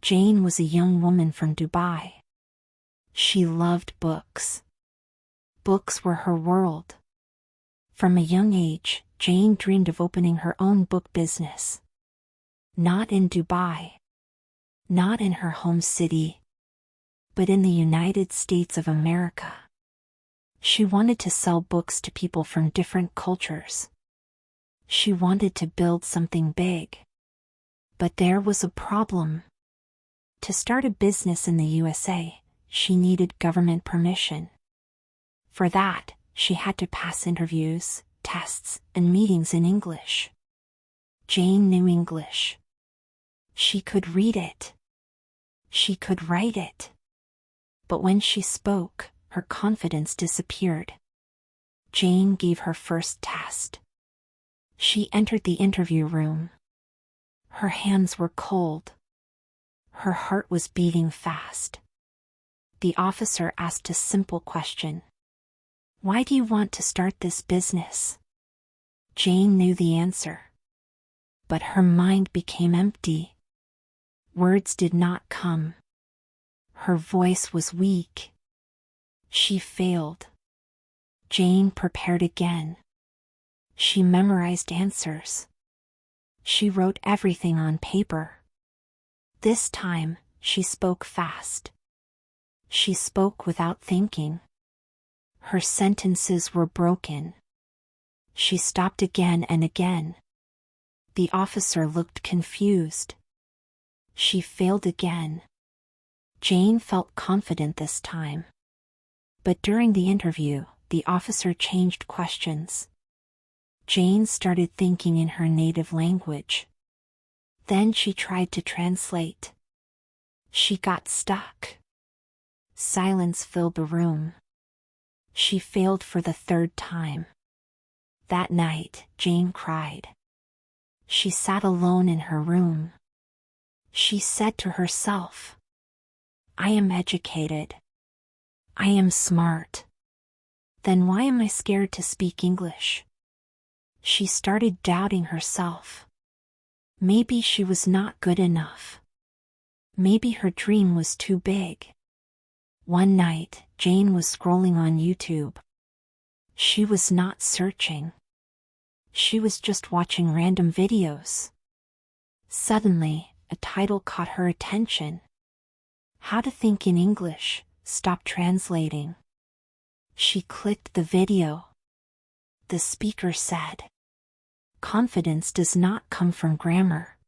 Jane was a young woman from Dubai. She loved books. Books were her world. From a young age, Jane dreamed of opening her own book business. Not in Dubai. Not in her home city. But in the United States of America. She wanted to sell books to people from different cultures. She wanted to build something big. But there was a problem. To start a business in the USA, she needed government permission. For that, she had to pass interviews, tests, and meetings in English. Jane knew English. She could read it. She could write it. But when she spoke, her confidence disappeared. Jane gave her first test. She entered the interview room. Her hands were cold. Her heart was beating fast. The officer asked a simple question. "Why do you want to start this business?" Jane knew the answer. But her mind became empty. Words did not come. Her voice was weak. She failed. Jane prepared again. She memorized answers. She wrote everything on paper. This time, she spoke fast. She spoke without thinking. Her sentences were broken. She stopped again and again. The officer looked confused. She failed again. Jane felt confident this time. But during the interview, the officer changed questions. Jane started thinking in her native language. Then she tried to translate. She got stuck. Silence filled the room. She failed for the third time. That night, Jane cried. She sat alone in her room. She said to herself, "I am educated. I am smart. Then why am I scared to speak English?" She started doubting herself. Maybe she was not good enough. Maybe her dream was too big. One night, Jane was scrolling on YouTube. She was not searching. She was just watching random videos. Suddenly, a title caught her attention. How to Think in English, Stop Translating. She clicked the video. The speaker said, "Confidence does not come from grammar.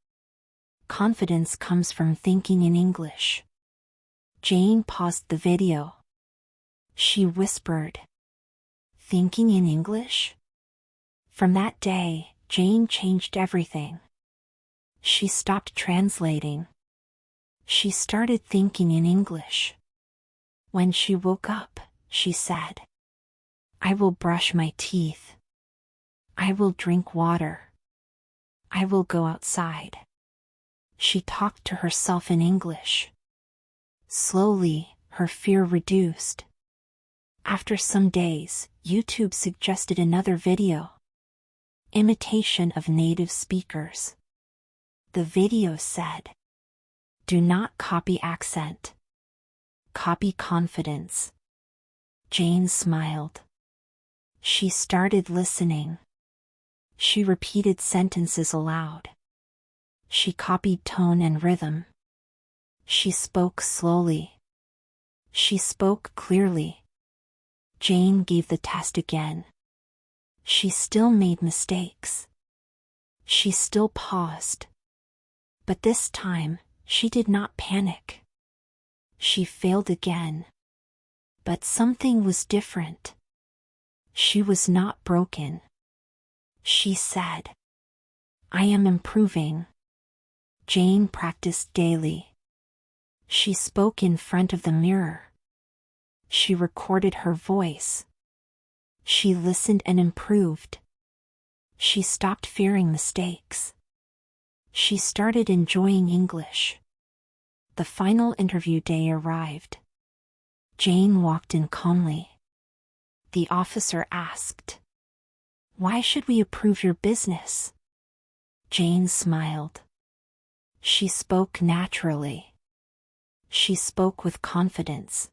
Confidence comes from thinking in English." Jane paused the video. She whispered, "Thinking in English?" From that day, Jane changed everything. She stopped translating. She started thinking in English. When she woke up, she said, "I will brush my teeth. I will drink water. I will go outside." She talked to herself in English. Slowly, her fear reduced. After some days, YouTube suggested another video. Imitation of native speakers. The video said, "Do not copy accent. Copy confidence." Jane smiled. She started listening. She repeated sentences aloud. She copied tone and rhythm. She spoke slowly. She spoke clearly. Jane gave the test again. She still made mistakes. She still paused. But this time, she did not panic. She failed again. But something was different. She was not broken. She said, "I am improving." Jane practiced daily. She spoke in front of the mirror. She recorded her voice. She listened and improved. She stopped fearing mistakes. She started enjoying English. The final interview day arrived. Jane walked in calmly. The officer asked, "Why should we approve your business?" Jane smiled. She spoke naturally. She spoke with confidence.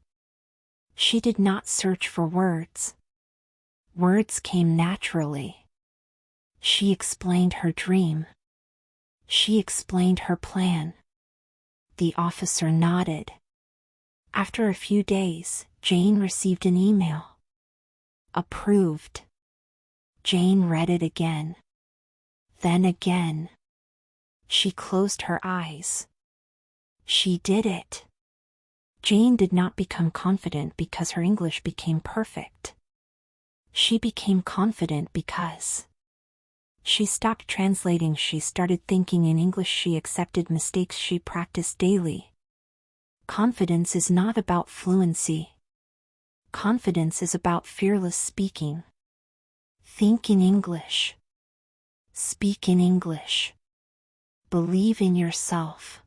She did not search for words. Words came naturally. She explained her dream. She explained her plan. The officer nodded. After a few days, Jane received an email. Approved. Jane read it again. Then again. She closed her eyes. She did it. Jane did not become confident because her English became perfect. She became confident because she stopped translating. She started thinking in English. She accepted mistakes. She practiced daily. Confidence is not about fluency. Confidence is about fearless speaking. Think in English. Speak in English. Believe in yourself.